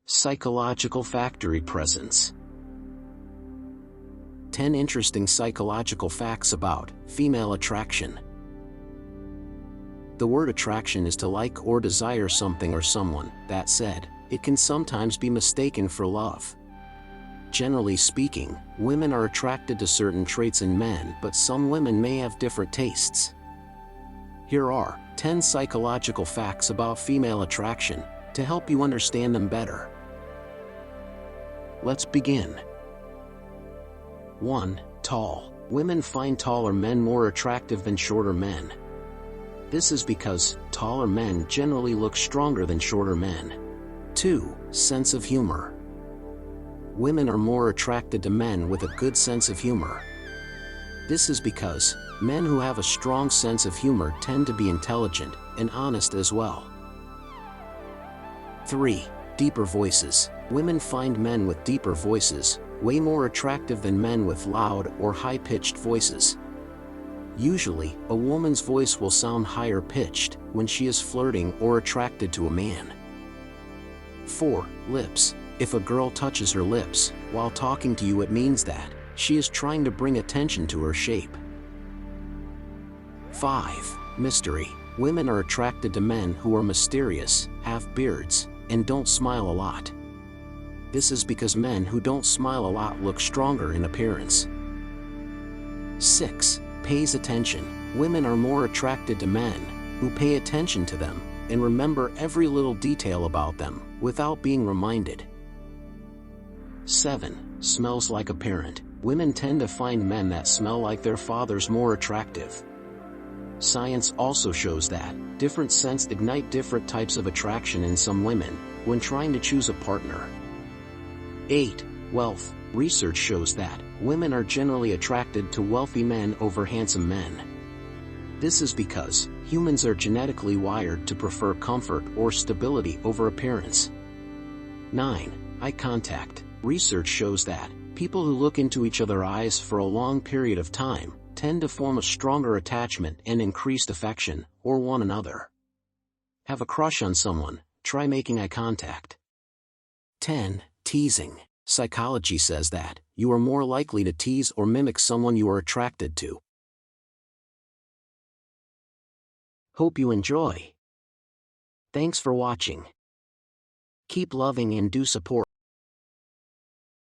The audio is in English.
Psychological factory presence. 10 interesting psychological facts about female attraction. The word attraction is to like or desire something or someone. That said, it can sometimes be mistaken for love. Generally speaking, women are attracted to certain traits in men, but some women may have different tastes. Here are 10 psychological facts about female attraction to help you understand them better. Let's begin. 1. Tall. Women find taller men more attractive than shorter men. This is because taller men generally look stronger than shorter men. 2. Sense of humor. Women are more attracted to men with a good sense of humor. This is because men who have a strong sense of humor tend to be intelligent and honest as well. 3. Deeper voices. Women find men with deeper voices way more attractive than men with loud or high-pitched voices. Usually, a woman's voice will sound higher pitched when she is flirting or attracted to a man. 4. Lips. If a girl touches her lips while talking to you, it means that she is trying to bring attention to her shape. 5. Mystery. Women are attracted to men who are mysterious, have beards, and don't smile a lot. This is because men who don't smile a lot look stronger in appearance. 6. Pays attention. Women are more attracted to men who pay attention to them and remember every little detail about them without being reminded. 7. Smells like a parent. Women tend to find men that smell like their fathers more attractive. Science also shows that different scents ignite different types of attraction in some women when trying to choose a partner. 8. Wealth. Research shows that women are generally attracted to wealthy men over handsome men. This is because humans are genetically wired to prefer comfort or stability over appearance. 9. Eye contact. Research shows that people who look into each other's eyes for a long period of time tend to form a stronger attachment and increased affection for one another. Have a crush on someone? Try making eye contact. 10. Teasing. Psychology says that you are more likely to tease or mimic someone you are attracted to. Hope you enjoy. Thanks for watching. Keep loving and do support.